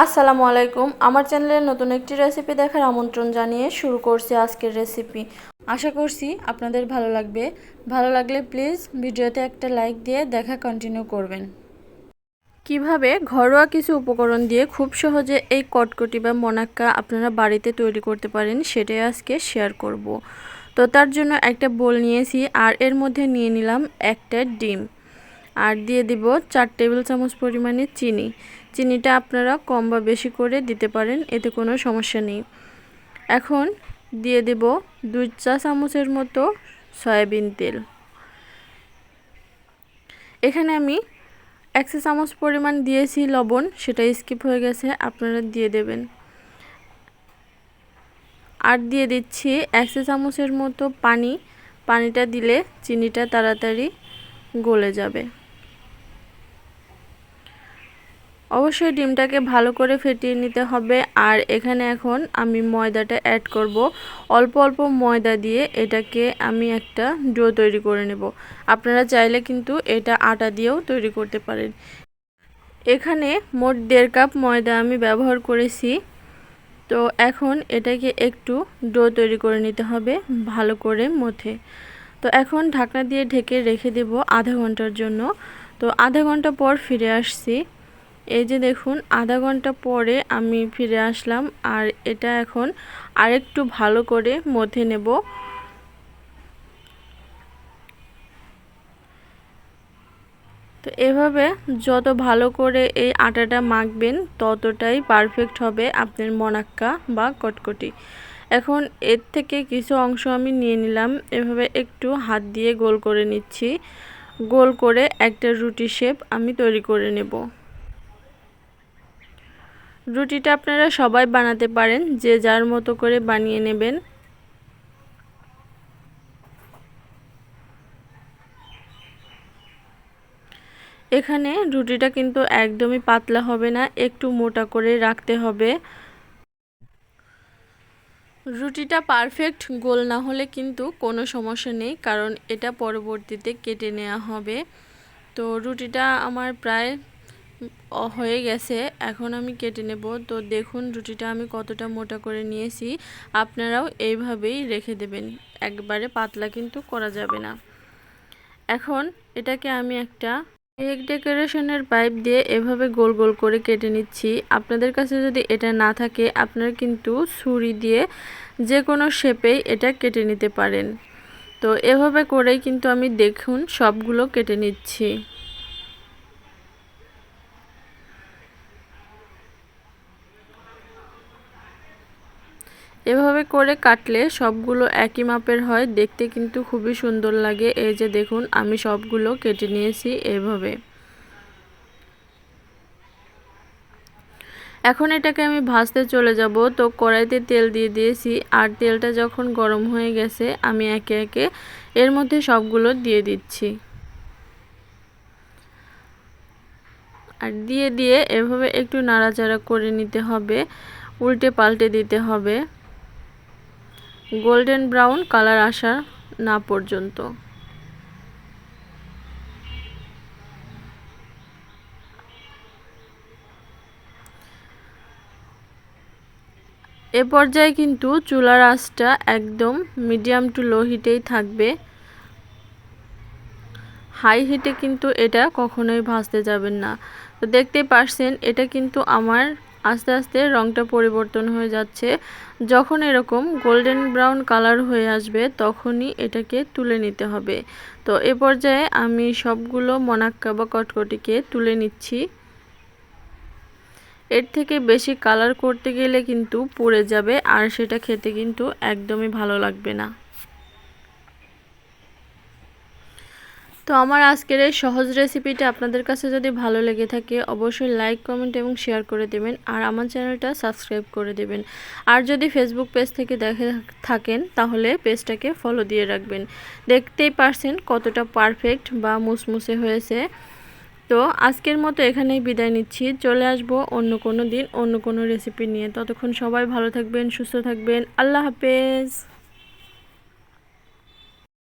আসসালামু আলাইকুম। আমার চ্যানেলে নতুন একটি রেসিপি দেখার আমন্ত্রণ জানিয়ে শুরু করছি আজকের রেসিপি। আশা করছি আপনাদের ভালো লাগবে। ভালো লাগলে প্লিজ ভিডিওতে একটা লাইক দিয়ে দেখা কন্টিনিউ করবেন। কিভাবে ঘরোয়া কিছু উপকরণ দিয়ে খুব সহজে এই কটকটি বা মোনাক্কা আপনারা বাড়িতে তৈরি করতে পারেন সেটাই আজকে শেয়ার করব। তো তার জন্য একটা বোল নিয়েছি আর এর মধ্যে নিয়ে নিলাম একটা ডিম আর দিয়ে দিব 4 টেবিল চামচ পরিমাণে চিনি। চিনিটা আপনারা কম বা বেশি করে দিতে পারেন, এতে কোনো সমস্যা নেই। এখন দিয়ে দেব 2 চা চামচের মতো সয়াবিন তেল। এখানে আমি 1 চা চামচ পরিমাণ দিয়েছি লবণ, সেটা স্কিপ হয়ে গেছে, আপনারা দিয়ে দেবেন। আর দিয়ে দিচ্ছি 1 চা চামচের মতো পানি। পানিটা দিলে চিনিটা তাড়াতাড়ি গলে যাবে। অবশ্যই ডিমটাকে ভালো করে ফেটিয়ে নিতে হবে। আর এখানে এখন আমি ময়দাটা অ্যাড করব। অল্প অল্প ময়দা দিয়ে এটাকে আমি একটা ডো তৈরি করে নেব। আপনারা চাইলে কিন্তু এটা আটা দিয়েও তৈরি করতে পারেন। এখানে মোট 1.5 কাপ ময়দা আমি ব্যবহার করেছি। তো এখন এটাকে একটু ডো তৈরি করে নিতে হবে ভালো করে মথে। তো এখন ঢাকনা দিয়ে ঢেকে রেখে দেব আধা ঘন্টার জন্য। তো আধা ঘন্টা পর ফিরে আসছি। এই যে দেখুন, আধা ঘন্টা পরে আমি ফিরে আসলাম আর এটা এখন আরেকটু ভালো করে মথে নেব। তো এভাবে যত ভালো করে এই আটাটা মাখবেন ততটাই পারফেক্ট হবে আপনার মোনাক্কা বা কটকটি। এখন এর থেকে কিছু অংশ আমি নিয়ে নিলাম, এভাবে একটু হাত দিয়ে গোল করে নিচ্ছি। গোল করে একটা রুটি শেপ আমি তৈরি করে নেব। রুটিটা আপনারা সবাই বানাতে পারেন, যে যার মতো করে বানিয়ে নেবেন। এখানে রুটিটা কিন্তু একদমই পাতলা হবে না, একটু মোটা করে রাখতে হবে। রুটিটা পারফেক্ট গোল না হলে কিন্তু কোনো সমস্যা নেই, কারণ এটা পরবর্তীতে কেটে নেওয়া হবে। তো রুটিটা আমার প্রায় হয়ে গেছে, এখন আমি কেটে নেব। তো দেখুন রুটিটা আমি কতটা মোটা করে নিয়েছি। আপনারাও এইভাবেই রেখে দেবেন, একবারে পাতলা কিন্তু করা যাবে না। এখন এটাকে আমি একটা কেক ডেকোরেশনের পাইপ দিয়ে এভাবে গোল গোল করে কেটে নিচ্ছি। আপনাদের কাছে যদি এটা না থাকে আপনারা কিন্তু ছুরি দিয়ে যে কোনো শেপেই এটা কেটে নিতে পারেন। তো এভাবে করেই কিন্তু আমি দেখুন সবগুলো কেটে নিচ্ছি। এভাবে করে কাটলে সবগুলো একই মাপের হয়, দেখতে কিন্তু খুবই সুন্দর লাগে। এই যে দেখুন আমি সবগুলো কেটে নিয়েছি এভাবে। এখন এটাকে আমি ভাজতে চলে যাব। তো কড়াইতে তেল দিয়ে দিয়েছি আর তেলটা যখন গরম হয়ে গেছে আমি একে একে এর মধ্যে সবগুলো দিয়ে দিচ্ছি। আর দিয়ে দিয়ে এভাবে একটু নাড়াচাড়া করে নিতে হবে, উল্টে পাল্টে দিতে হবে গোল্ডেন ব্রাউন কালার আসা না পর্যন্ত। এ পর্যায়ে কিন্তু চুলার আঁচটা একদম মিডিয়াম টু লো হিটেই থাকবে। হাই হিটে কিন্তু এটা কখনোই ভাজতে যাবেন না। তো দেখতেই পারছেন এটা কিন্তু আমার আস্তে আস্তে রংটা পরিবর্তন হয়ে যাচ্ছে। যখন এরকম গোল্ডেন ব্রাউন কালার হয়ে আসবে তখনই এটাকে তুলে নিতে হবে। তো এ পর্যায়ে আমি সবগুলো মোনাক্কা বা কটকটিকে তুলে নিচ্ছি। এর থেকে বেশি কালার করতে গেলে কিন্তু পুড়ে যাবে আর সেটা খেতে কিন্তু একদমই ভালো লাগবে না। তো আমার আজকের এই সহজ রেসিপিটা আপনাদের কাছে যদি ভালো লেগে থাকে অবশ্যই লাইক, কমেন্ট এবং শেয়ার করে দেবেন আর আমার চ্যানেলটা সাবস্ক্রাইব করে দেবেন। আর যদি ফেসবুক পেজ থেকে দেখে থাকেন তাহলে পেজটাকে ফলো দিয়ে রাখবেন। দেখতেই পারছেন কতটা পারফেক্ট বা মুসমুসে হয়েছে। তো আজকের মতো এখানেই বিদায় নিচ্ছি। চলে আসবো অন্য কোনো দিন অন্য কোনো রেসিপি নিয়ে। ততক্ষণ সবাই ভালো থাকবেন, সুস্থ থাকবেন। আল্লাহ হাফেজ।